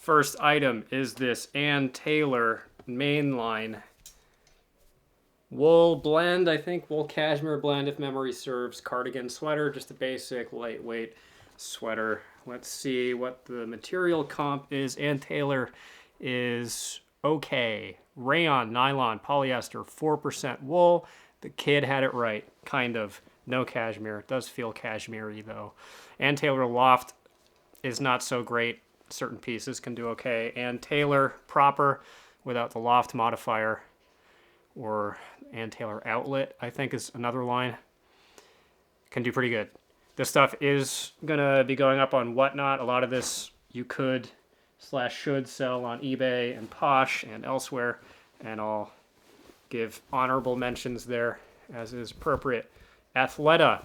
First item is this Ann Taylor mainline wool blend, I think, wool cashmere blend if memory serves, cardigan sweater, just a basic lightweight sweater. Let's see what the material comp is. Ann Taylor is okay. Rayon, nylon, polyester, 4% wool. The kid had it right, kind of. No cashmere. It does feel cashmere-y though. Ann Taylor Loft is not so great. Certain pieces can do okay. Ann Taylor proper without the loft modifier, or Ann Taylor Outlet, I think is another line, can do pretty good. This stuff is gonna be going up on Whatnot. A lot of this you could / should sell on eBay and Posh and elsewhere, and I'll give honorable mentions there as is appropriate. Athleta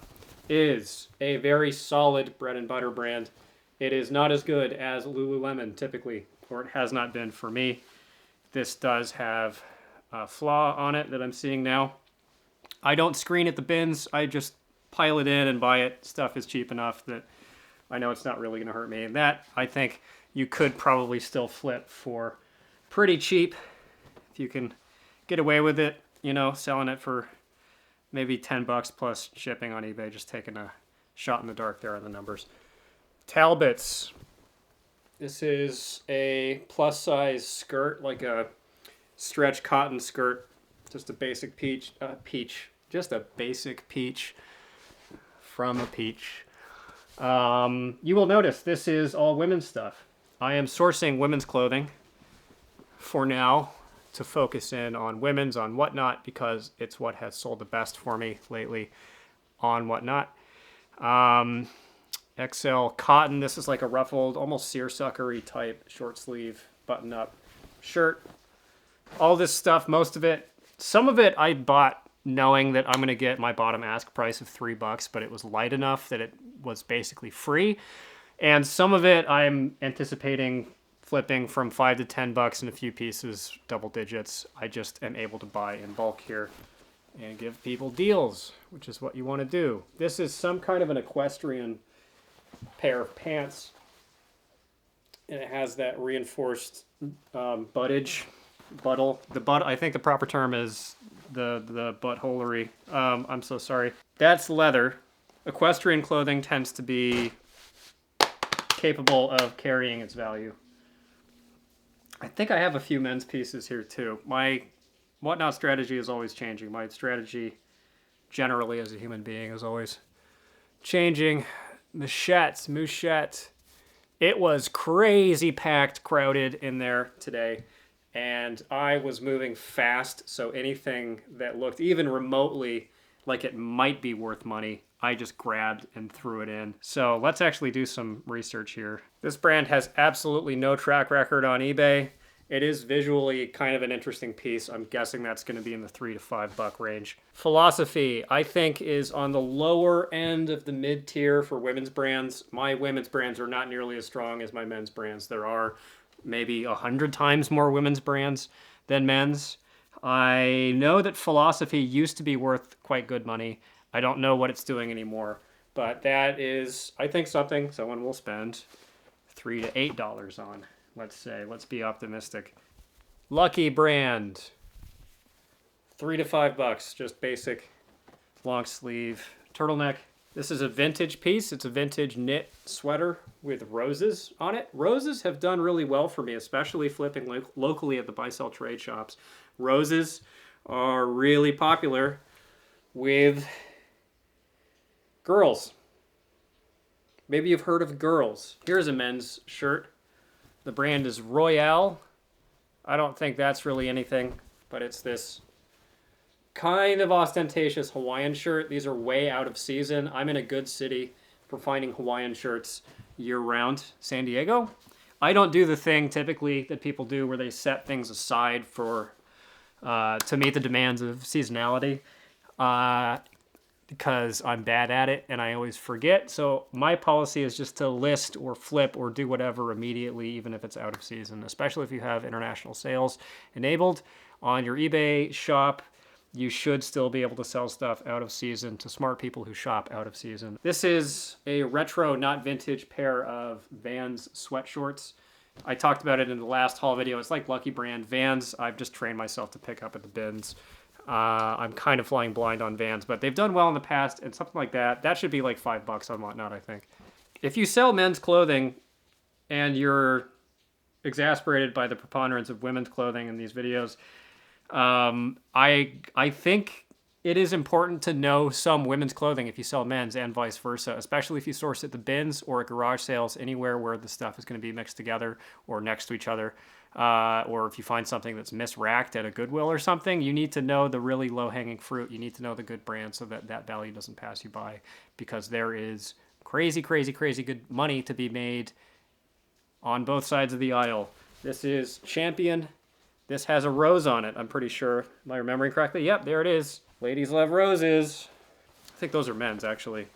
is a very solid bread and butter brand. It is not as good as Lululemon typically, or it has not been for me. This does have a flaw on it that I'm seeing now. I don't screen at the bins. I just pile it in and buy it. Stuff is cheap enough that I know it's not really going to hurt me. And that, I think, you could probably still flip for pretty cheap if you can get away with it, you know, selling it for maybe 10 bucks plus shipping on eBay. Just taking a shot in the dark there on the numbers. Talbots. This is a plus size skirt, like a stretch cotton skirt. Just a basic just a basic peach from a peach. You will notice this is all women's stuff. I am sourcing women's clothing for now to focus in on women's on Whatnot because it's what has sold the best for me lately on Whatnot. XL cotton. This is like a ruffled, almost seersucker-y type short sleeve button up shirt. All this stuff, most of it, some of it I bought knowing that I'm going to get my bottom ask price of $3, but it was light enough that it was basically free. And some of it I'm anticipating flipping from $5 to $10 in a few pieces, double digits. I just am able to buy in bulk here and give people deals, which is what you want to do. This is some kind of an equestrian pair of pants, and it has that reinforced buttage. I think the proper term is the buttholery. I'm so sorry. That's leather. Equestrian clothing tends to be capable of carrying its value. I think I have a few men's pieces here too. My Whatnot strategy is always changing. My strategy generally as a human being is always changing. Mouchette. It was crazy packed, crowded in there today. And I was moving fast, so anything that looked even remotely like it might be worth money, I just grabbed and threw it in. So let's actually do some research here. This brand has absolutely no track record on eBay. It is visually kind of an interesting piece. I'm guessing that's going to be in the $3 to $5 range. Philosophy, I think, is on the lower end of the mid-tier for women's brands. My women's brands are not nearly as strong as my men's brands. There are maybe 100 times more women's brands than men's. I know that Philosophy used to be worth quite good money. I don't know what it's doing anymore, but that is, I think, something someone will spend $3 to $8 on. Let's say, let's be optimistic. Lucky brand, $3 to $5, just basic long sleeve turtleneck. This is a vintage piece. It's a vintage knit sweater with roses on it. Roses have done really well for me, especially flipping locally at the buy-sell trade shops. Roses are really popular with girls. Maybe you've heard of girls. Here's a men's shirt. The brand is Royale. I don't think that's really anything, but it's this kind of ostentatious Hawaiian shirt. These are way out of season. I'm in a good city for finding Hawaiian shirts year-round. San Diego. I don't do the thing typically that people do where they set things aside for to meet the demands of seasonality because I'm bad at it and I always forget. So my policy is just to list or flip or do whatever immediately, even if it's out of season, especially if you have international sales enabled on your eBay shop. You should still be able to sell stuff out of season to smart people who shop out of season. This is a retro, not vintage pair of Vans sweat shorts. I talked about it in the last haul video. It's like Lucky Brand. Vans, I've just trained myself to pick up at the bins. I'm kind of flying blind on Vans, but they've done well in the past, and something like that, that should be like $5 on Whatnot, I think. If you sell men's clothing and you're exasperated by the preponderance of women's clothing in these videos, I think it is important to know some women's clothing if you sell men's and vice versa, especially if you source at the bins or at garage sales, anywhere where the stuff is going to be mixed together or next to each other. Or if you find something that's misracked at a Goodwill or something, you need to know the really low-hanging fruit. You need to know the good brand so that that value doesn't pass you by, because there is crazy, crazy, crazy good money to be made on both sides of the aisle. This is Champion. This has a rose on it, I'm pretty sure. Am I remembering correctly? Yep, there it is. Ladies love roses. I think those are men's, actually.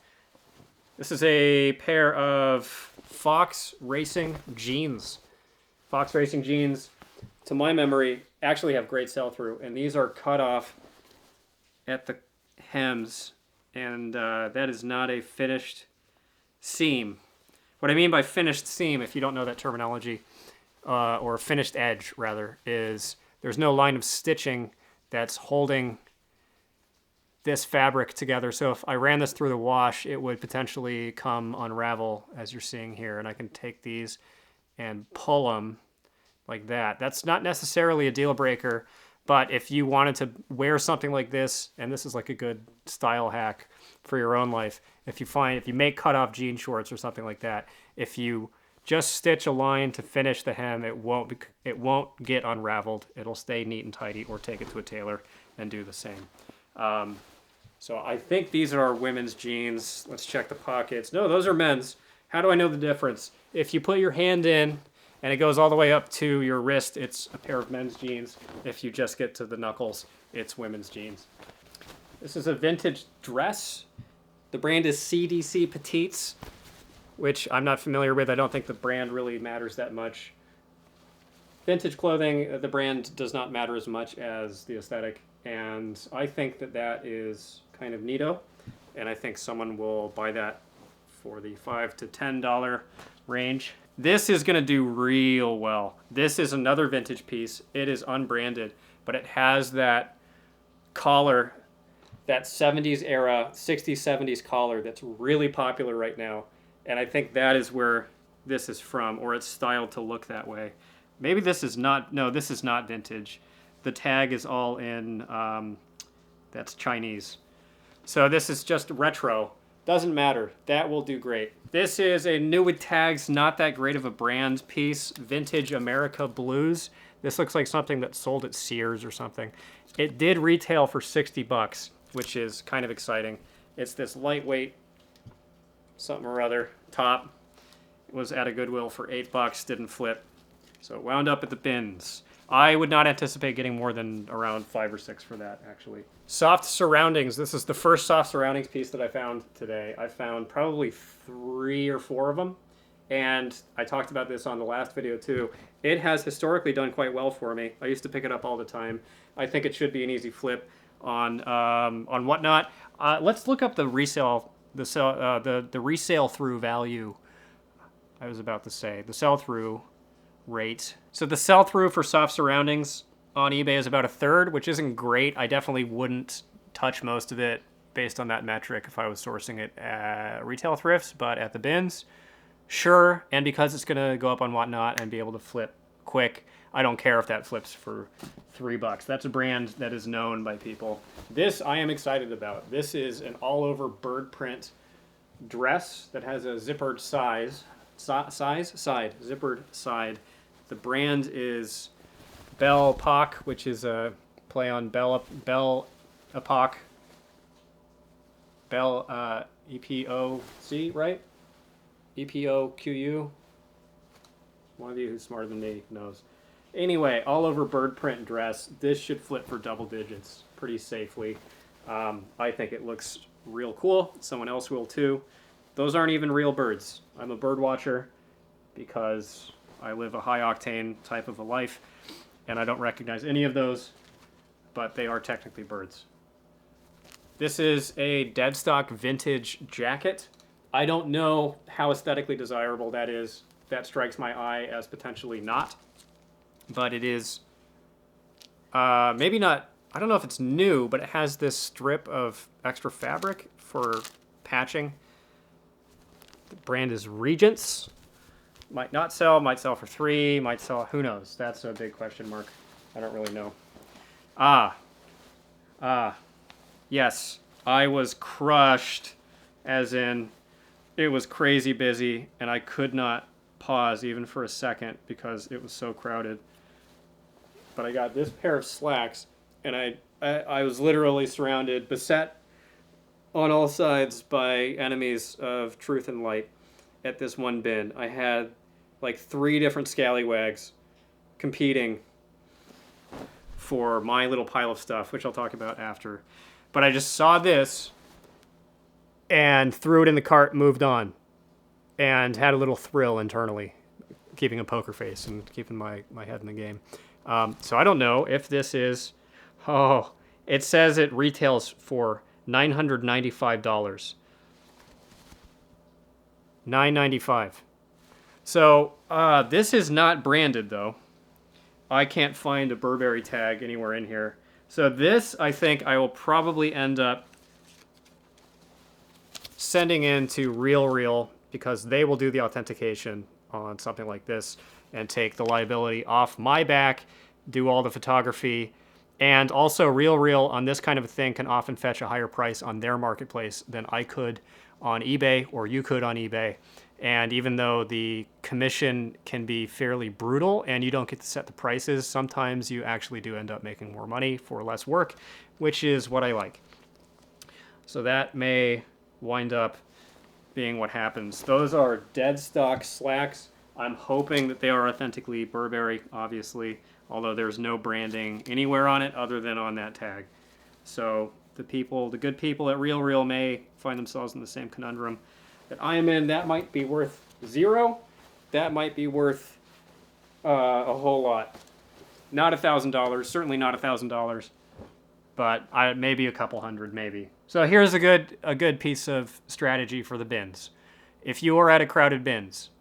This is a pair of Fox Racing jeans. Fox Racing jeans, to my memory, actually have great sell-through. And these are cut off at the hems. And that is not a finished seam. What I mean by finished seam, if you don't know that terminology, or finished edge, rather, is there's no line of stitching that's holding this fabric together. So if I ran this through the wash, it would potentially come unravel, as you're seeing here. And I can take these and pull them like that. That's not necessarily a deal breaker, but if you wanted to wear something like this, and this is like a good style hack for your own life, if you make cut-off jean shorts or something like that, if you just stitch a line to finish the hem, it won't get unraveled. It'll stay neat and tidy, or take it to a tailor and do the same. So I think these are women's jeans. Let's check the pockets. No, those are men's. How do I know the difference? If you put your hand in and it goes all the way up to your wrist, it's a pair of men's jeans. If you just get to the knuckles, it's women's jeans. This is a vintage dress. The brand is CDC Petites, which I'm not familiar with. I don't think the brand really matters that much. Vintage clothing, the brand does not matter as much as the aesthetic. And I think that that is kind of neato. And I think someone will buy that for the $5 to $10 range. This is gonna do real well. This is another vintage piece. It is unbranded, but it has that collar, that 70s era, 60s, 70s collar that's really popular right now. And I think that is where this is from, or it's styled to look that way. Maybe this is not, no, this is not vintage. The tag is all in, that's Chinese. So this is just retro. Doesn't matter. That will do great. This is a new with tags, not that great of a brand piece. Vintage America Blues. This looks like something that sold at Sears or something. It did retail for $60, which is kind of exciting. It's this lightweight something or other top. It was at a Goodwill for $8, didn't flip. So it wound up at the bins. I would not anticipate getting more than around 5 or 6 for that, actually. Soft surroundings. This is the first soft surroundings piece that I found today. I found probably 3 or 4 of them, and I talked about this on the last video too. It has historically done quite well for me. I used to pick it up all the time. I think it should be an easy flip on Whatnot. Let's look up the resale, the resale through value. I was about to say the sell through rate. So the sell through for soft surroundings on eBay is about 1/3, which isn't great. I definitely wouldn't touch most of it based on that metric if I was sourcing it at retail thrifts, but at the bins, sure. And because it's gonna go up on Whatnot and be able to flip quick, I don't care if that flips for $3. That's a brand that is known by people. This I am excited about. This is an all-over bird print dress that has a zippered zippered side. The brand is Belle Epoque, which is a play on Belle Epoque. Belle E-P-O-C, right? E-P-O-Q-U. One of you who's smarter than me knows. Anyway, all over bird print dress. This should flip for double digits pretty safely. I think it looks real cool. Someone else will too. Those aren't even real birds. I'm a bird watcher because I live a high octane type of a life and I don't recognize any of those, but they are technically birds. This is a dead stock vintage jacket. I don't know how aesthetically desirable that is. that strikes my eye as potentially not. But it is maybe not, I don't know if it's new, but it has this strip of extra fabric for patching. The brand is Regents. Might not sell, might sell for $3, might sell, who knows? That's a big question mark. I don't really know. Yes, I was crushed, as in it was crazy busy, and I could not pause even for a second because it was so crowded. But I got this pair of slacks, and I was literally surrounded, beset on all sides by enemies of truth and light at this one bin. I had like 3 different scallywags competing for my little pile of stuff, which I'll talk about after. But I just saw this and threw it in the cart, moved on, and had a little thrill internally, keeping a poker face and keeping my head in the game. So I don't know if this is, it says it retails for $995. $995. So this is not branded though. I can't find a Burberry tag anywhere in here. So this, I think I will probably end up sending in to RealReal because they will do the authentication on something like this and take the liability off my back, do all the photography, and also RealReal on this kind of a thing can often fetch a higher price on their marketplace than I could on eBay or you could on eBay. And even though the commission can be fairly brutal and you don't get to set the prices, sometimes you actually do end up making more money for less work, which is what I like. So that may wind up being what happens. Those are dead stock slacks. I'm hoping that they are authentically Burberry, obviously, although there's no branding anywhere on it other than on that tag. So the good people at RealReal may find themselves in the same conundrum that I am in. That might be worth $0. That might be worth a whole lot. Not $1,000, certainly not $1,000, but maybe a couple hundred, maybe. So here's a good piece of strategy for the bins. If you are at a crowded bins,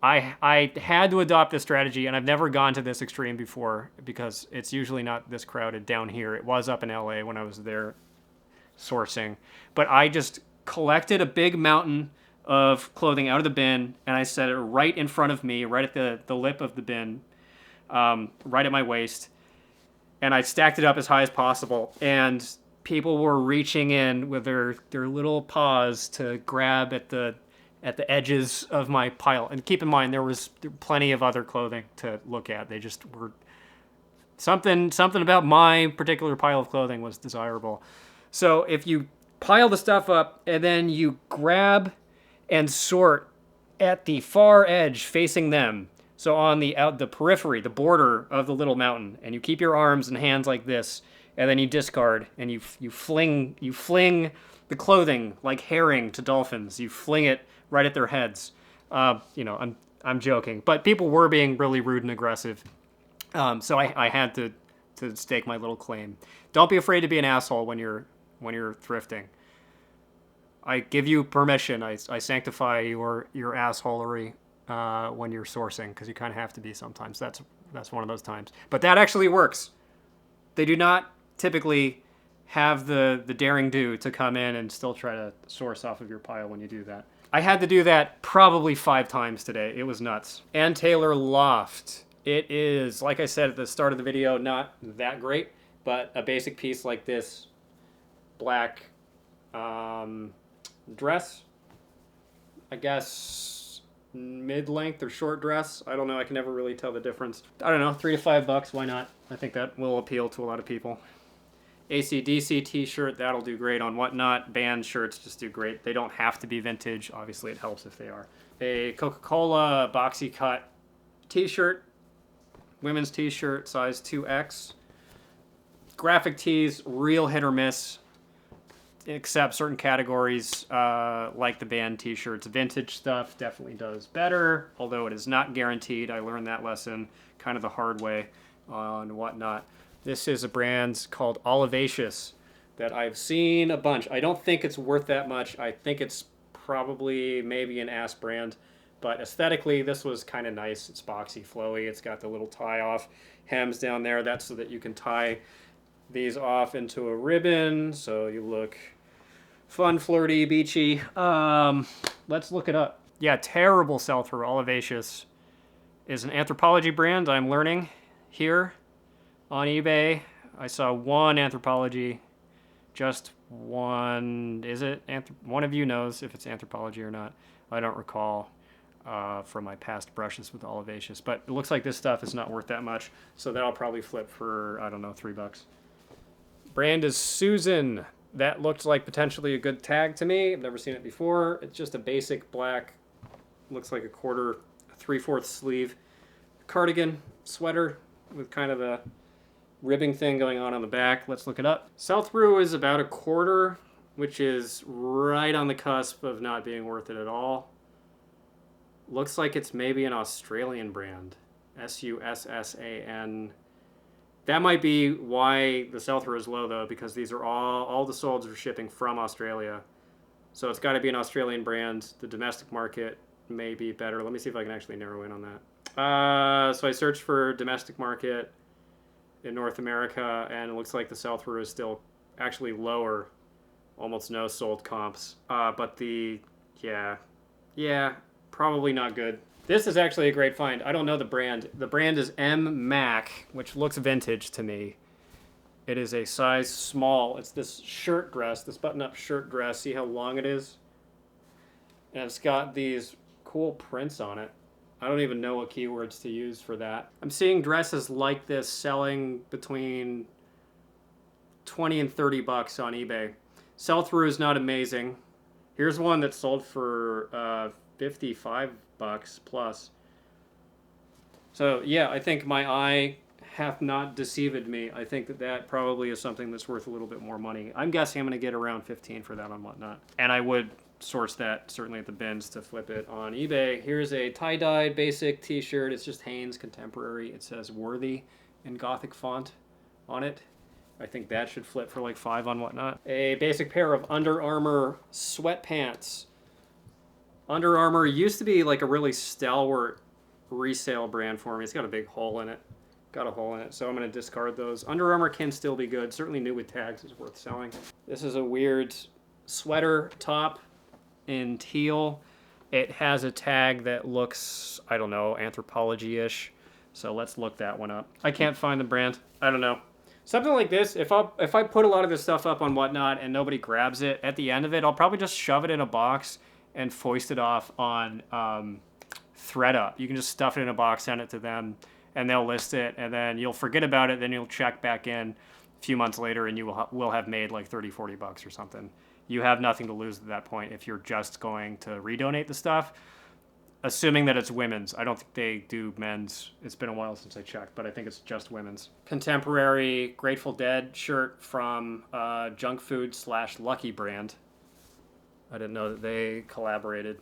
I had to adopt this strategy, and I've never gone to this extreme before because it's usually not this crowded down here. It was up in LA when I was there sourcing, but I just collected a big mountain of clothing out of the bin, and I set it right in front of me, right at the lip of the bin, right at my waist, and I stacked it up as high as possible, and people were reaching in with their little paws to grab at the edges of my pile. And keep in mind, there was plenty of other clothing to look at. They just were something about my particular pile of clothing was desirable. So if you pile the stuff up and then you grab and sort at the far edge facing them, so on the periphery, the border of the little mountain, and you keep your arms and hands like this, and then you discard and you fling the clothing like herring to dolphins. You fling it right at their heads. I'm joking, but people were being really rude and aggressive. So I had to stake my little claim. Don't be afraid to be an asshole when you're thrifting. I give you permission. I sanctify your assholery when you're sourcing, because you kind of have to be sometimes. That's one of those times. But that actually works. They do not typically have the daring do to come in and still try to source off of your pile when you do that. I had to do that probably 5 times today. It was nuts. Ann Taylor Loft. It is, like I said at the start of the video, not that great, but a basic piece like this black dress, I guess mid-length or short dress. I don't know. I can never really tell the difference. I don't know, $3 to $5. Why not? I think that will appeal to a lot of people. AC/DC t-shirt, that'll do great on Whatnot. Band shirts just do great. They don't have to be vintage. Obviously, it helps if they are. A Coca-Cola boxy cut t-shirt, women's t-shirt, size 2X. Graphic tees, real hit or miss, except certain categories like the band t-shirts. Vintage stuff definitely does better, although it is not guaranteed. I learned that lesson kind of the hard way on Whatnot. This is a brand called Olivaceous that I've seen a bunch. I don't think it's worth that much. I think it's probably maybe an ass brand, But aesthetically, this was kind of nice. It's boxy, flowy. It's got the little tie-off hems down there. That's so that you can tie these off into a ribbon, so you look fun, flirty, beachy. Let's look it up. Yeah, terrible sell-through. Olivaceous is an Anthropologie brand, I'm learning here on eBay. I saw one Anthropologie, just one. Is it? One of you knows if it's Anthropologie or not. I don't recall from my past brushes with Olivaceous, but it looks like this stuff is not worth that much, so that'll probably flip for, I don't know, $3. Brand is Susan. That looked like potentially a good tag to me. I've never seen it before. It's just a basic black, looks like a quarter, 3/4 sleeve cardigan sweater with kind of a ribbing thing going on the back. Let's look it up. Sell-through is about a quarter, which is right on the cusp of not being worth it at all. Looks like it's maybe an Australian brand. Sussan. That might be why the sell-through is low, though, because these are all the solds are shipping from Australia. So it's got to be an Australian brand. The domestic market may be better. Let me see if I can actually narrow in on that. So I searched for domestic market in North America, and it looks like the sell-through is still actually lower. Almost no sold comps. But yeah, probably not good. This is actually a great find. I don't know the brand. The brand is M Mac, which looks vintage to me. It is a size small. It's this shirt dress, this button-up shirt dress. See how long it is? And it's got these cool prints on it. I don't even know what keywords to use for that. I'm seeing dresses like this selling between 20 and 30 bucks on eBay. Sell-through is not amazing. Here's one that sold for 55 bucks plus. So yeah, I think my eye hath not deceived me. I think that probably is something that's worth a little bit more money. I'm guessing I'm going to get around 15 for that on Whatnot. And I would source that certainly at the bins to flip it on eBay. Here's a tie-dyed basic t-shirt. It's just Hanes Contemporary. It says Worthy in Gothic font on it. I think that should flip for like $5 on Whatnot. A basic pair of Under Armour sweatpants. Under Armour used to be like a really stalwart resale brand for me. It's got a big hole in it. Got a hole in it, so I'm going to discard those. Under Armour can still be good. Certainly new with tags is worth selling. This is a weird sweater top in teal. It has a tag that looks, I don't know, Anthropologie-ish. So let's look that one up. I can't find the brand. I don't know. Something like this, if I put a lot of this stuff up on Whatnot and nobody grabs it, at the end of it, I'll probably just shove it in a box and foist it off on ThreadUp. You can just stuff it in a box, send it to them, and they'll list it, and then you'll forget about it, then you'll check back in a few months later, and you will have made like 30, 40 bucks or something. You have nothing to lose at that point if you're just going to redonate the stuff, assuming that it's women's. I don't think they do men's. It's been a while since I checked, but I think it's just women's. Contemporary Grateful Dead shirt from Junk Food / Lucky brand. I didn't know that they collaborated.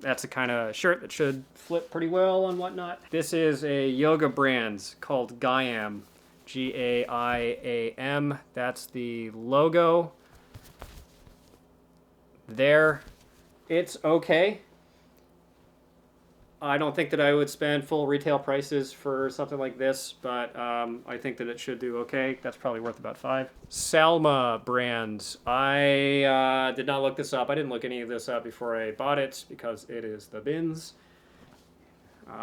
That's the kind of shirt that should flip pretty well on Whatnot. This is a yoga brand called Gaiam. G-A-I-A-M. That's the logo. There. It's okay. I don't think that I would spend full retail prices for something like this, but I think that it should do okay. That's probably worth about $5. Salma brands. I did not look this up. I didn't look any of this up before I bought it because it is the bins.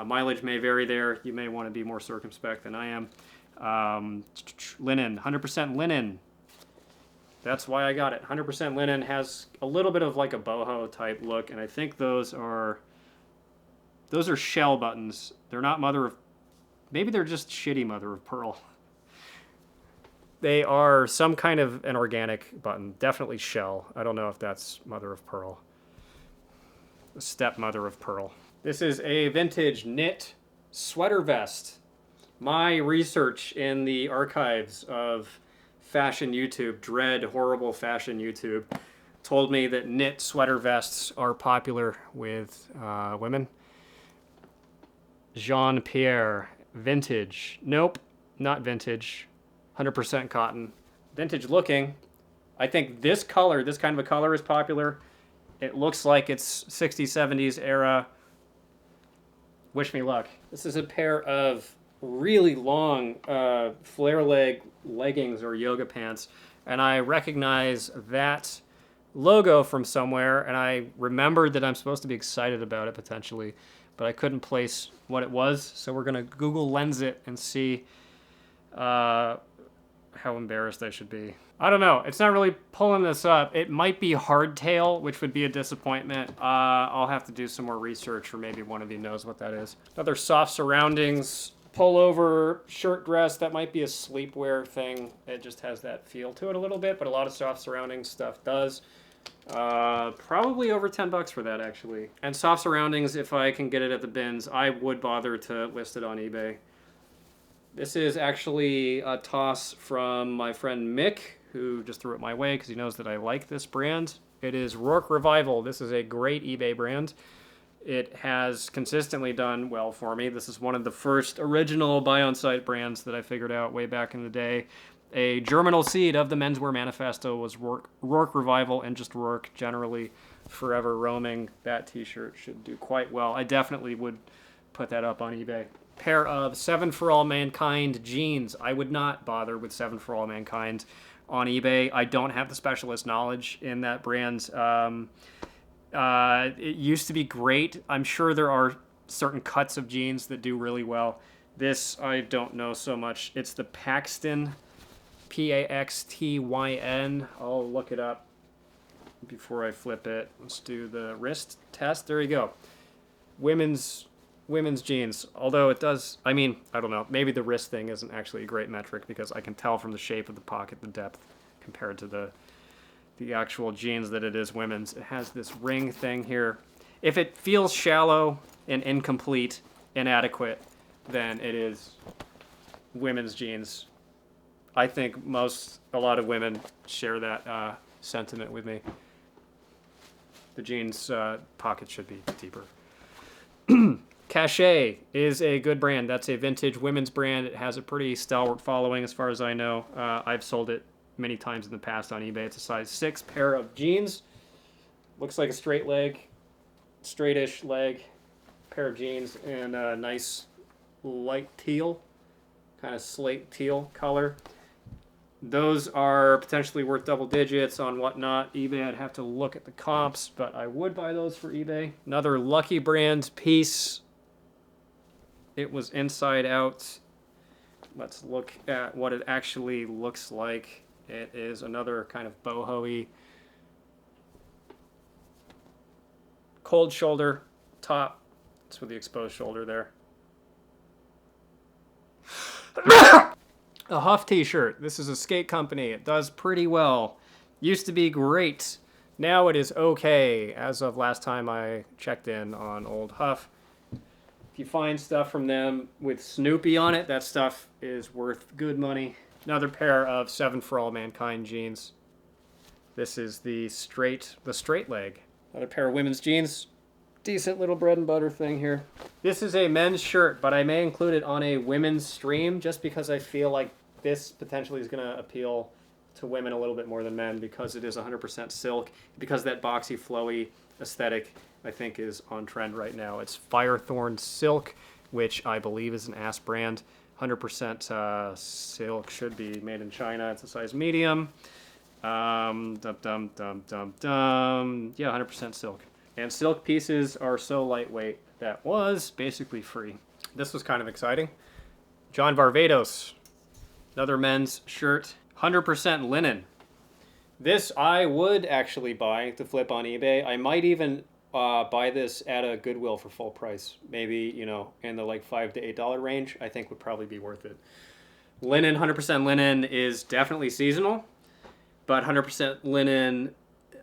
Mileage may vary there. You may want to be more circumspect than I am. Linen, 100% linen. That's why I got it. 100% linen has a little bit of like a boho type look, and I think those are shell buttons. They're not mother of... Maybe they're just shitty mother of pearl. They are some kind of an organic button. Definitely shell. I don't know if that's mother of pearl. Stepmother of pearl. This is a vintage knit sweater vest. My research in the archives of fashion YouTube, dread, horrible fashion YouTube, told me that knit sweater vests are popular with women. Jean Pierre, vintage. Nope, not vintage. 100% cotton. Vintage looking. I think this color, this kind of a color is popular. It looks like it's 60s, 70s era Wish me luck. This is a pair of really long flare leg leggings or yoga pants, and I recognize that logo from somewhere, and I remembered that I'm supposed to be excited about it potentially, but I couldn't place what it was, so we're gonna Google Lens it and see how embarrassed I should be. I don't know. It's not really pulling this up. It might be hardtail, which would be a disappointment. I'll have to do some more research, or maybe one of you knows what that is. Another soft surroundings pullover shirt dress. That might be a sleepwear thing. It just has that feel to it a little bit, but a lot of soft surroundings stuff does. Probably over 10 bucks for that, actually. And soft surroundings, if I can get it at the bins, I would bother to list it on eBay. This is actually a toss from my friend Mick, who just threw it my way because he knows that I like this brand. It is Rourke Revival. This is a great eBay brand. It has consistently done well for me. This is one of the first original buy-on-site brands that I figured out way back in the day. A germinal seed of the Menswear Manifesto was Rourke Revival, and just Rourke generally forever roaming. That t-shirt should do quite well. I definitely would put that up on eBay. Pair of 7 For All Mankind jeans. I would not bother with 7 For All Mankind on eBay. I don't have the specialist knowledge in that brand. It used to be great. I'm sure there are certain cuts of jeans that do really well. This, I don't know so much. It's the Paxton, Paxtyn. I'll look it up before I flip it. Let's do the wrist test. There you go. Women's jeans. Although it does, I mean, I don't know. Maybe the wrist thing isn't actually a great metric because I can tell from the shape of the pocket the depth compared to the actual jeans that it is women's. It has this ring thing here. If it feels shallow and incomplete, inadequate, then it is women's jeans. I think a lot of women share that sentiment with me. The jeans pocket should be deeper. Cachet is a good brand. That's a vintage women's brand. It has a pretty stalwart following as far as I know. I've sold it many times in the past on eBay. It's a size 6 pair of jeans. Looks like a straightish leg pair of jeans, and a nice light teal, kind of slate teal color. Those are potentially worth double digits on Whatnot. eBay, I'd have to look at the comps, but I would buy those for eBay. Another Lucky Brand piece. It was inside out. Let's look at what it actually looks like. It is another kind of boho-y cold shoulder top. It's with the exposed shoulder there. A Huff t-shirt. This is a skate company. It does pretty well. Used to be great. Now it is okay, as of last time I checked in on old Huff. If you find stuff from them with Snoopy on it, that stuff is worth good money. Another pair of 7 For All Mankind jeans. This is the straight leg. Another pair of women's jeans. Decent little bread and butter thing here. This is a men's shirt, but I may include it on a women's stream just because I feel like this potentially is going to appeal to women a little bit more than men because it is 100% silk, because that boxy, flowy aesthetic I think is on trend right now. It's Firethorn Silk, which I believe is an ass brand. 100% silk, should be made in China. It's a size medium. Yeah, 100% silk. And silk pieces are so lightweight that was basically free. This was kind of exciting. John Varvatos, another men's shirt, 100% linen. This I would actually buy to flip on eBay. I might even buy this at a Goodwill for full price. Maybe, you know, in the like $5 to $8 range, I think would probably be worth it. Linen, 100% linen is definitely seasonal, but 100% linen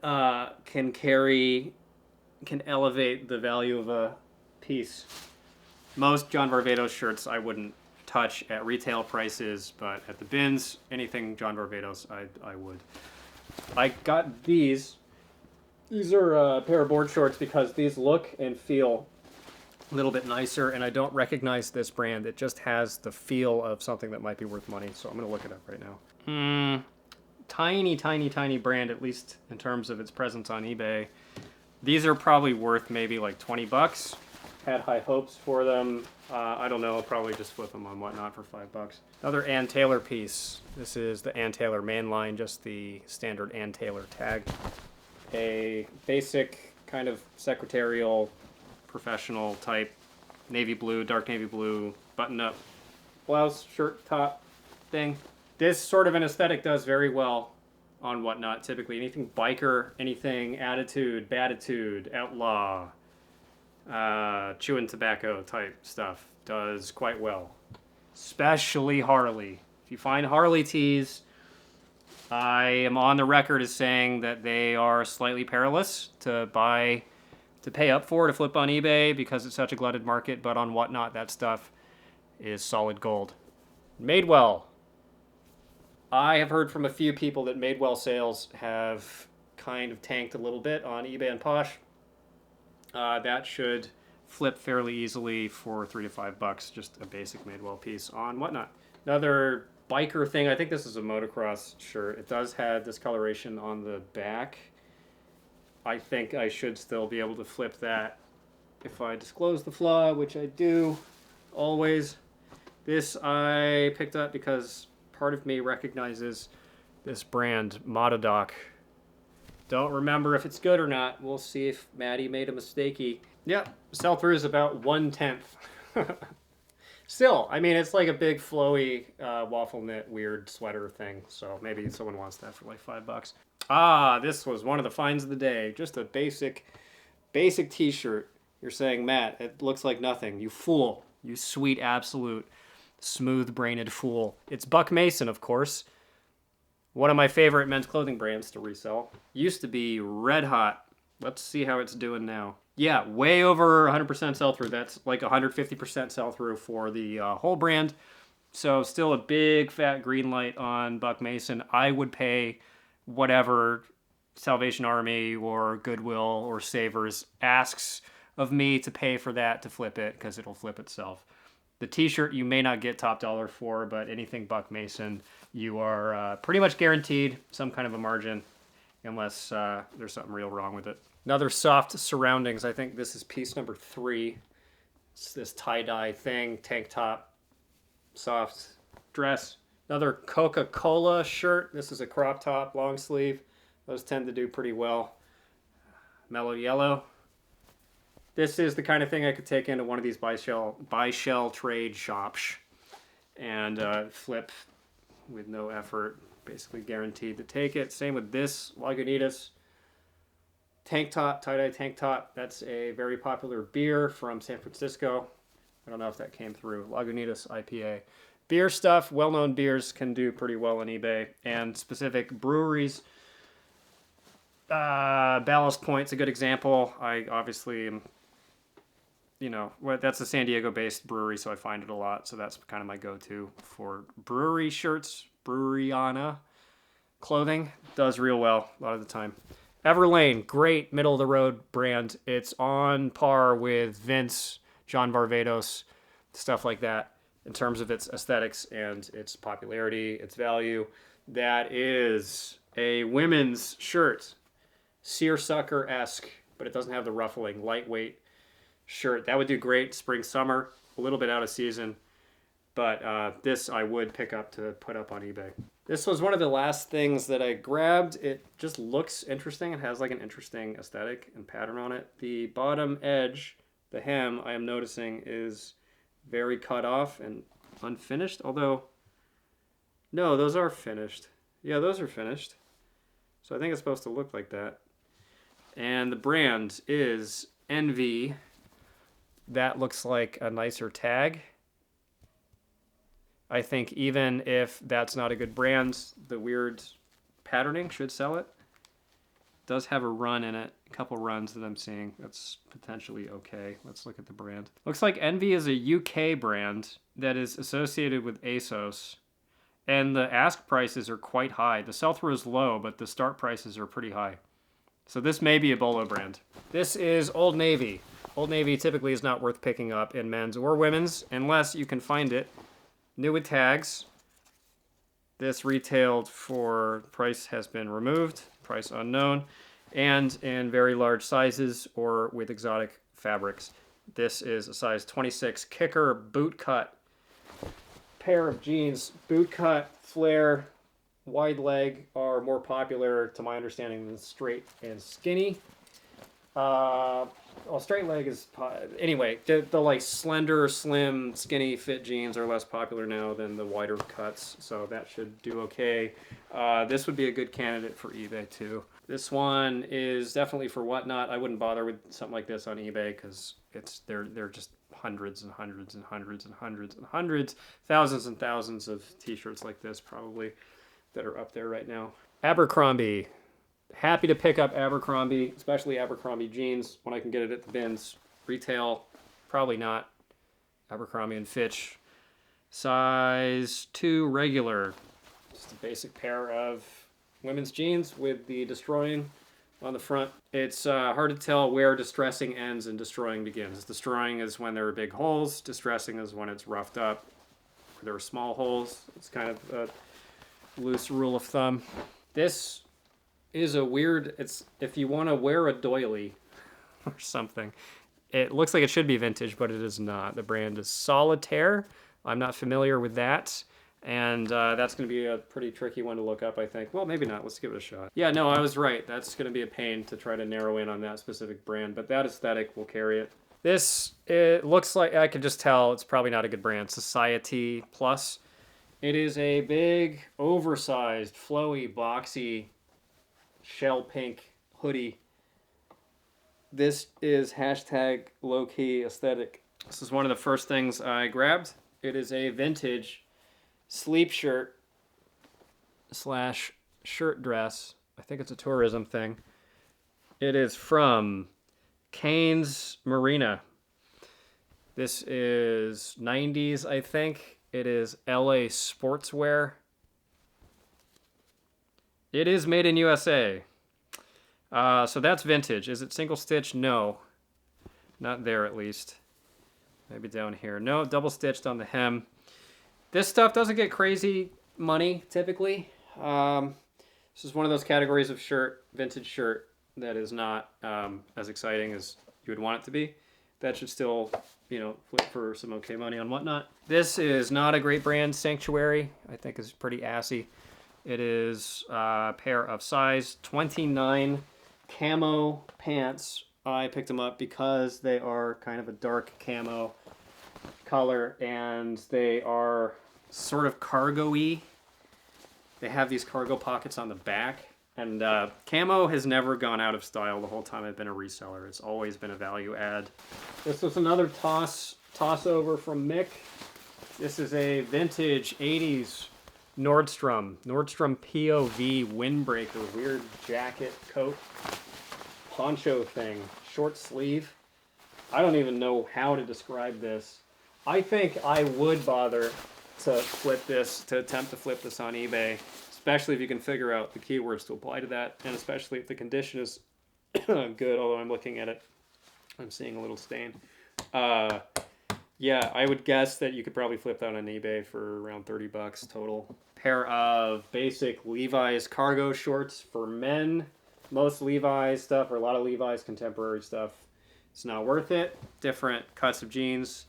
can elevate the value of a piece. Most John Varvatos shirts I wouldn't touch at retail prices, but at the bins, anything John Varvatos, I would. I got these. These are a pair of board shorts because these look and feel a little bit nicer, and I don't recognize this brand. It just has the feel of something that might be worth money, so I'm going to look it up right now. Tiny brand, at least in terms of its presence on eBay. These are probably worth maybe like 20 bucks. had high hopes for them. I don't know, I'll probably just flip them on Whatnot for $5. Another Ann Taylor piece. This is the Ann Taylor mainline, just the standard Ann Taylor tag. A basic kind of secretarial, professional type navy blue, dark navy blue, button-up blouse, shirt, top thing. This sort of an aesthetic does very well on Whatnot, typically. Anything biker, anything attitude, batitude, outlaw, chewing tobacco type stuff does quite well. Especially Harley. If you find Harley tees, I am on the record as saying that they are slightly perilous to buy, to pay up for, to flip on eBay because it's such a glutted market, but on Whatnot, that stuff is solid gold. Madewell. I have heard from a few people that Madewell sales have kind of tanked a little bit on eBay and Posh. That should flip fairly easily for $3 to $5, just a basic Madewell piece on Whatnot. Another biker thing, I think this is a motocross shirt. It does have discoloration on the back. I think I should still be able to flip that if I disclose the flaw, which I do always. This I picked up because part of me recognizes this brand, Motodoc. Don't remember if it's good or not. We'll see if Maddie made a mistakey. Yep, sell-through is about 1/10. Still, I mean, it's like a big flowy waffle knit weird sweater thing. So maybe someone wants that for like $5. Ah, this was one of the finds of the day. Just a basic t-shirt. You're saying, Matt, it looks like nothing. You fool. You sweet, absolute, smooth-brained fool. It's Buck Mason, of course. One of my favorite men's clothing brands to resell. Used to be red hot. Let's see how it's doing now. Yeah, way over 100% sell-through. That's like 150% sell-through for the whole brand. So still a big fat green light on Buck Mason. I would pay whatever Salvation Army or Goodwill or Savers asks of me to pay for that to flip it, because it'll flip itself. The t-shirt you may not get top dollar for, but anything Buck Mason, you are pretty much guaranteed some kind of a margin, unless there's something real wrong with it. Another soft surroundings. I think this is piece number 3. It's this tie-dye thing, tank top, soft dress. Another Coca-Cola shirt. This is a crop top, long sleeve. Those tend to do pretty well. Mellow yellow. This is the kind of thing I could take into one of these buy shell trade shops and flip with no effort. Basically guaranteed to take it. Same with this Lagunitas tank top, tie-dye tank top. That's a very popular beer from San Francisco. I don't know if that came through. Lagunitas IPA. Beer stuff, well-known beers can do pretty well on eBay. And specific breweries. Ballast Point's a good example. I obviously am, that's a San Diego-based brewery, so I find it a lot. So that's kind of my go-to for brewery shirts. Breweryana clothing does real well a lot of the time. Everlane, great middle-of-the-road brand. It's on par with Vince, John Varvatos, stuff like that in terms of its aesthetics and its popularity, its value. That is a women's shirt, seersucker-esque, but it doesn't have the ruffling, lightweight shirt. That would do great spring, summer, a little bit out of season, but this I would pick up to put up on eBay. This was one of the last things that I grabbed. It just looks interesting. It has like an interesting aesthetic and pattern on it. The bottom edge, the hem, I am noticing is very cut off and unfinished, although, no, those are finished. Yeah, those are finished. So I think it's supposed to look like that. And the brand is NV. That looks like a nicer tag. I think even if that's not a good brand, the weird patterning should sell it. It does have a run in it, a couple runs that I'm seeing. That's potentially okay. Let's look at the brand. Looks like Envy is a UK brand that is associated with ASOS, and the ask prices are quite high. The sell-through is low, but the start prices are pretty high. So this may be a Bolo brand. This is Old Navy. Old Navy typically is not worth picking up in men's or women's unless you can find it new with tags. This retailed for, price has been removed, price unknown, and in very large sizes or with exotic fabrics. This is a size 26 kicker boot cut pair of jeans. Boot cut, flare, wide leg are more popular, to my understanding, than straight and skinny. Well, straight leg is anyway. The like slender, slim, skinny fit jeans are less popular now than the wider cuts, so that should do okay. This would be a good candidate for eBay too. This one is definitely for Whatnot. I wouldn't bother with something like this on eBay because they're just hundreds and hundreds and hundreds and hundreds and hundreds, thousands and thousands of t-shirts like this probably that are up there right now. Abercrombie. Happy to pick up Abercrombie, especially Abercrombie jeans when I can get it at the bins. Retail, probably not. Abercrombie and Fitch. Size 2 regular. Just a basic pair of women's jeans with the destroying on the front. It's hard to tell where distressing ends and destroying begins. Destroying is when there are big holes. Distressing is when it's roughed up. There are small holes. It's kind of a loose rule of thumb. This is a weird, it's if you want to wear a doily or something. It looks like it should be vintage, but it is not. The brand is Solitaire. I'm not familiar with that. And that's going to be a pretty tricky one to look up, I think. Well, maybe not. Let's give it a shot. Yeah, no, I was right. That's going to be a pain to try to narrow in on that specific brand, but that aesthetic will carry it. This, it looks like, I can just tell it's probably not a good brand. Society Plus. It is a big, oversized, flowy, boxy, shell pink hoodie. This is hashtag low-key aesthetic. This is one of the first things I grabbed. It is a vintage sleep shirt slash shirt dress. I think it's a tourism thing. It is from Kane's Marina. This is 90s, I think. It is LA sportswear. It is made in USA. So that's vintage. Is it single stitch? No. Not there, at least. Maybe down here. No, double stitched on the hem. This stuff doesn't get crazy money, typically. This is one of those categories of shirt, vintage shirt, that is not as exciting as you would want it to be. That should still, you know, flip for some okay money on Whatnot. This is not a great brand. Sanctuary, I think, is pretty assy. It is a pair of size 29 camo pants. I picked them up because they are kind of a dark camo color and they are sort of cargo-y. They have these cargo pockets on the back. And camo has never gone out of style the whole time I've been a reseller. It's always been a value add. This was another toss over from Mick. This is a vintage 80s Nordstrom POV windbreaker, weird jacket, coat, poncho thing, short sleeve. I don't even know how to describe this. I think I would bother to attempt to flip this on eBay, especially if you can figure out the keywords to apply to that, and especially if the condition is good, although I'm looking at it. I'm seeing a little stain. Yeah, I would guess that you could probably flip that on eBay for around 30 bucks total. Pair of basic Levi's cargo shorts for men. Most Levi's stuff, or a lot of Levi's contemporary stuff, it's not worth it. Different cuts of jeans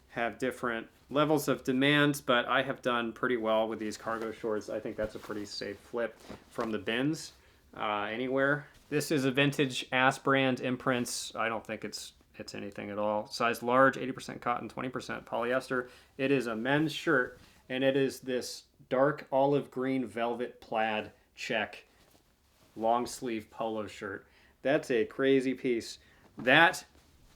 have different levels of demand, but I have done pretty well with these cargo shorts. I think that's a pretty safe flip from the bins anywhere. This is a vintage ass brand imprints. I don't think it's anything at all. Size large, 80% cotton, 20% polyester. It is a men's shirt, and it is this dark olive green velvet plaid check long sleeve polo shirt. That's a crazy piece. That,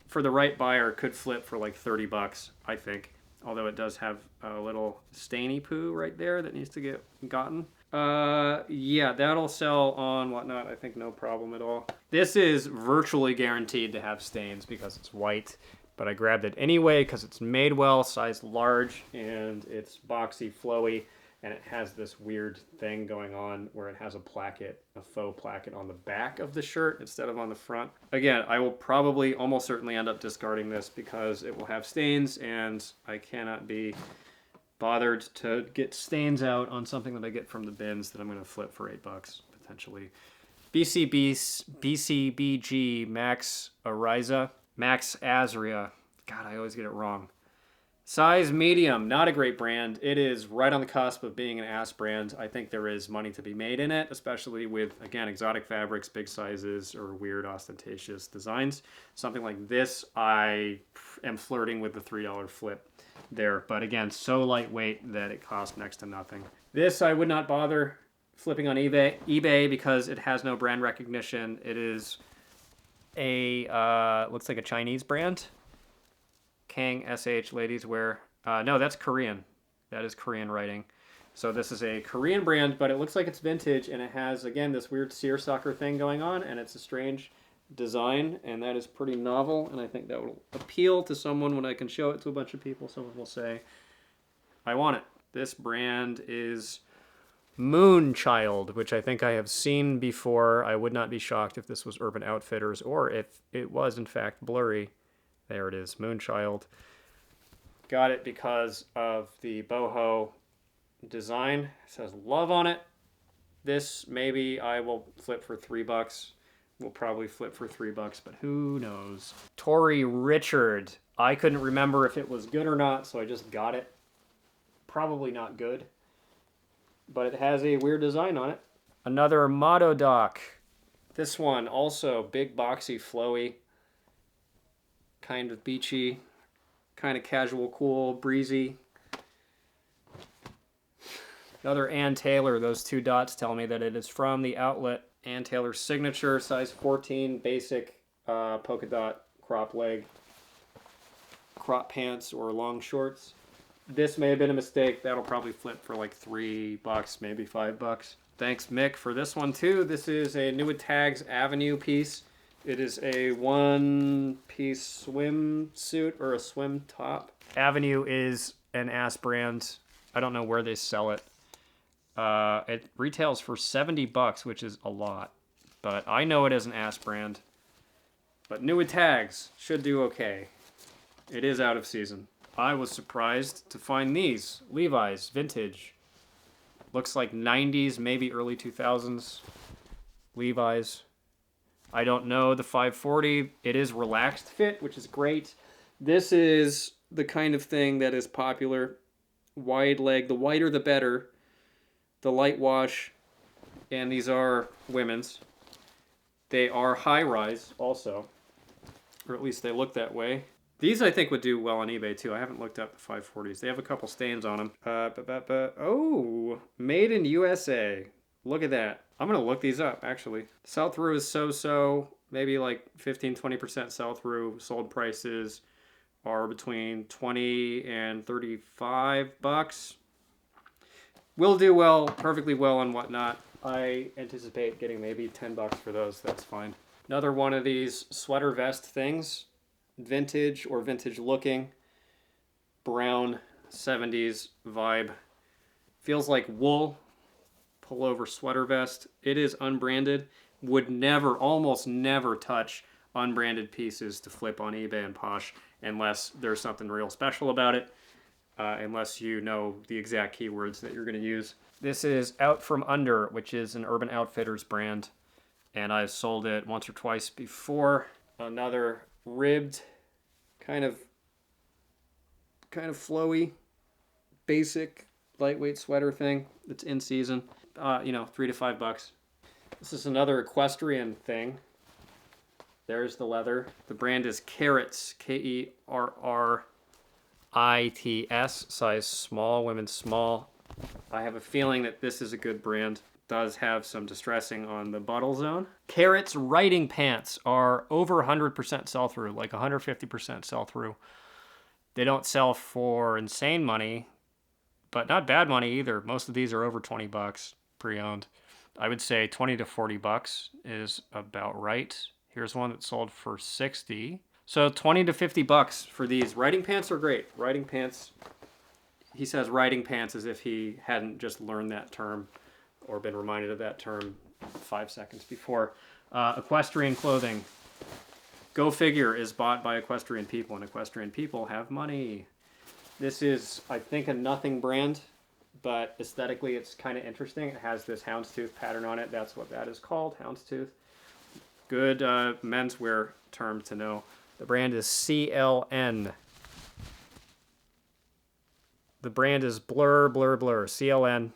for the right buyer, could flip for like 30 bucks, I think. Although it does have a little stainy poo right there that needs to get gotten. Yeah, that'll sell on Whatnot, I think, no problem at all. This is virtually guaranteed to have stains because it's white, but I grabbed it anyway because it's made well, size large, and it's boxy, flowy, and it has this weird thing going on where it has a placket, a faux placket on the back of the shirt instead of on the front. Again, I will probably almost certainly end up discarding this because it will have stains, and I cannot be bothered to get stains out on something that I get from the bins that I'm going to flip for 8 bucks potentially. BCBG Max Ariza. Max Azria. God, I always get it wrong. Size medium, not a great brand. It is right on the cusp of being an ass brand. I think there is money to be made in it, especially with, again, exotic fabrics, big sizes, or weird ostentatious designs. Something like this, I am flirting with the $3 flip there. But again, so lightweight that it costs next to nothing. This I would not bother flipping on eBay because it has no brand recognition. It is a, looks like a Chinese brand. Kang SH ladies wear. No, that's Korean. That is Korean writing. So this is a Korean brand, but it looks like it's vintage, and it has, again, this weird seersucker thing going on, and it's a strange design, and that is pretty novel, and I think that will appeal to someone when I can show it to a bunch of people. Someone will say, I want it. This brand is Moonchild, which I think I have seen before. I would not be shocked if this was Urban Outfitters, or if it was, in fact, Blurry. There it is, Moonchild. Got it because of the boho design. It says love on it. This maybe I will flip for $3. We'll probably flip for $3, but who knows? Tory Richard. I couldn't remember if it was good or not, so I just got it. Probably not good, but it has a weird design on it. Another Mododoc. This one also big, boxy, flowy. Kind of beachy, kind of casual, cool, breezy. Another Ann Taylor. Those two dots tell me that it is from the outlet. Ann Taylor signature, size 14, basic polka dot crop leg, crop pants or long shorts. This may have been a mistake. That'll probably flip for like $3, maybe $5. Thanks, Mick, for this one too. This is a New Tags Avenue piece. It is a one-piece swimsuit or a swim top. Avenue is an ass brand. I don't know where they sell it. It retails for $70, which is a lot. But I know it as an ass brand. But New Tags should do okay. It is out of season. I was surprised to find these. Levi's, vintage. Looks like 90s, maybe early 2000s. Levi's. I don't know the 540. It is relaxed fit, which is great. This is the kind of thing that is popular. Wide leg. The wider the better. The light wash. And these are women's. They are high rise also. Or at least they look that way. These I think would do well on eBay too. I haven't looked up the 540s. They have a couple stains on them. Oh, made in USA. Look at that. I'm going to look these up, actually. Sell-through is so-so. Maybe like 15-20% sell-through. Sold prices are between $20 and $35. Will do well, perfectly well and whatnot. I anticipate getting maybe $10 for those. That's fine. Another one of these sweater vest things. Vintage or vintage looking. Brown 70s vibe. Feels like wool. Pullover sweater vest. It is unbranded. Would never, almost never touch unbranded pieces to flip on eBay and Posh unless there's something real special about it. Unless you know the exact keywords that you're going to use. This is Out From Under, which is an Urban Outfitters brand. And I've sold it once or twice before. Another ribbed, kind of flowy, basic, lightweight sweater thing that's in season. $3 to $5. This is another equestrian thing. There's the leather. The brand is Kerrits, Kerrits, size small, women's small. I have a feeling that this is a good brand. Does have some distressing on the bottle zone. Kerrits riding pants are over 100% sell-through, like 150% sell-through. They don't sell for insane money, but not bad money either. Most of these are over $20 pre-owned. I would say $20 to $40 is about right. Here's one that sold for $60. So $20 to $50 for these. Riding pants are great. Riding pants, he says riding pants as if he hadn't just learned that term or been reminded of that term 5 seconds before. Equestrian clothing. Go figure is bought by equestrian people, and equestrian people have money. This is, I think, a nothing brand, but aesthetically it's kind of interesting. It has this houndstooth pattern on it. That's what that is called, houndstooth. Good menswear term to know. The brand is CLN. The brand is Blur, CLN.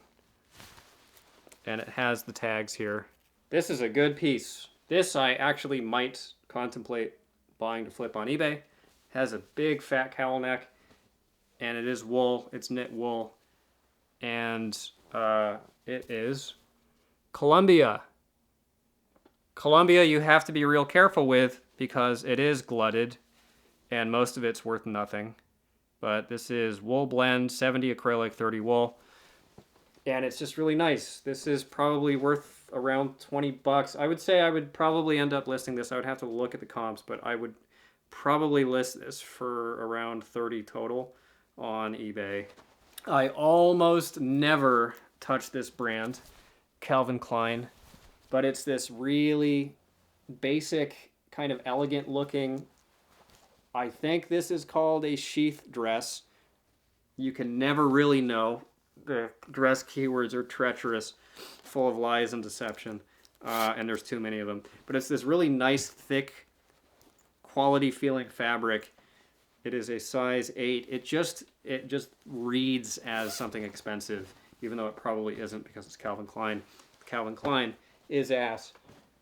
And it has the tags here. This is a good piece. This I actually might contemplate buying to flip on eBay. It has a big fat cowl neck, and it is wool. It's knit wool. And it is Columbia. Columbia you have to be real careful with because it is glutted and most of it's worth nothing. But this is wool blend, 70 acrylic, 30 wool. And it's just really nice. This is probably worth around 20 bucks. I would say I would probably end up listing this. I would have to look at the comps, but I would probably list this for around 30 total on eBay. I almost never touch this brand, Calvin Klein, but it's this really basic, kind of elegant looking, I think this is called a sheath dress. You can never really know. The dress keywords are treacherous, full of lies and deception, and there's too many of them. But it's this really nice, thick, quality-feeling fabric. It is a size 8. It just reads as something expensive, even though it probably isn't because it's Calvin Klein. Calvin Klein is ass.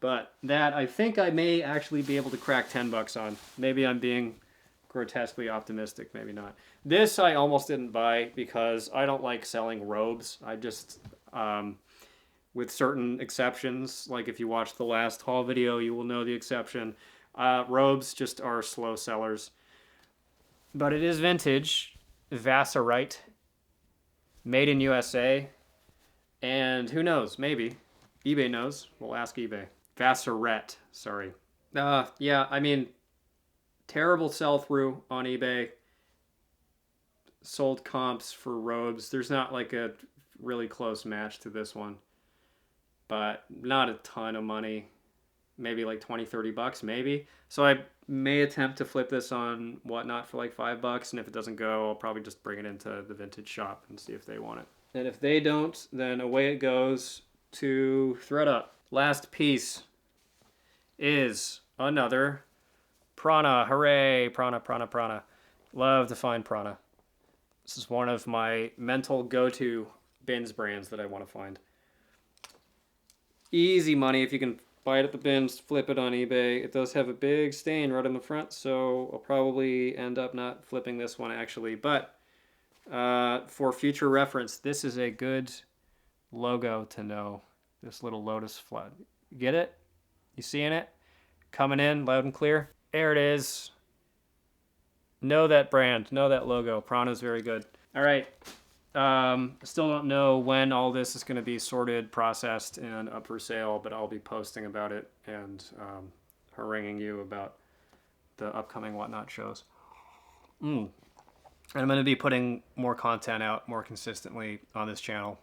But that, I think I may actually be able to crack 10 bucks on. Maybe I'm being grotesquely optimistic, maybe not. This I almost didn't buy because I don't like selling robes. I just, with certain exceptions, like if you watch the last haul video, you will know the exception. Robes just are slow sellers. But it is vintage, Vassarite, made in USA, and who knows, maybe. eBay knows. We'll ask eBay. Vassarette, sorry. Yeah, I mean, terrible sell-through on eBay. Sold comps for robes. There's not like a really close match to this one, but not a ton of money. Maybe like 20, 30 bucks, maybe. So I may attempt to flip this on Whatnot for like 5 bucks, and if it doesn't go, I'll probably just bring it into the vintage shop and see if they want it. And if they don't, then away it goes to ThreadUp. Last piece is another Prana. Hooray, Prana, Prana, Prana. Love to find Prana. This is one of my mental go-to bins brands that I want to find. Easy money if you can buy it at the bins, flip it on eBay. It does have a big stain right on the front, so I'll probably end up not flipping this one actually. But for future reference, this is a good logo to know. This little lotus flood. Get it? You seeing it? Coming in loud and clear. There it is. Know that brand. Know that logo. Prana's very good. All right. Still don't know when all this is going to be sorted, processed, and up for sale, but I'll be posting about it and haranguing you about the upcoming Whatnot shows. And I'm going to be putting more content out more consistently on this channel.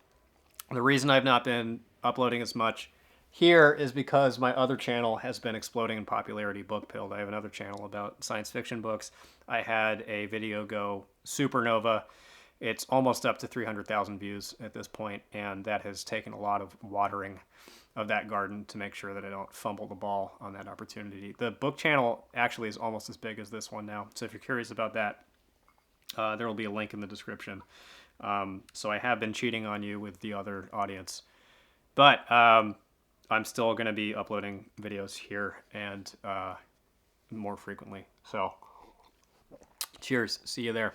The reason I've not been uploading as much here is because my other channel has been exploding in popularity, Bookpilled. I have another channel about science fiction books. I had a video go supernova. It's almost up to 300,000 views at this point, and that has taken a lot of watering of that garden to make sure that I don't fumble the ball on that opportunity. The book channel actually is almost as big as this one now, so if you're curious about that, there will be a link in the description. So I have been cheating on you with the other audience, but I'm still going to be uploading videos here and more frequently. So cheers. See you there.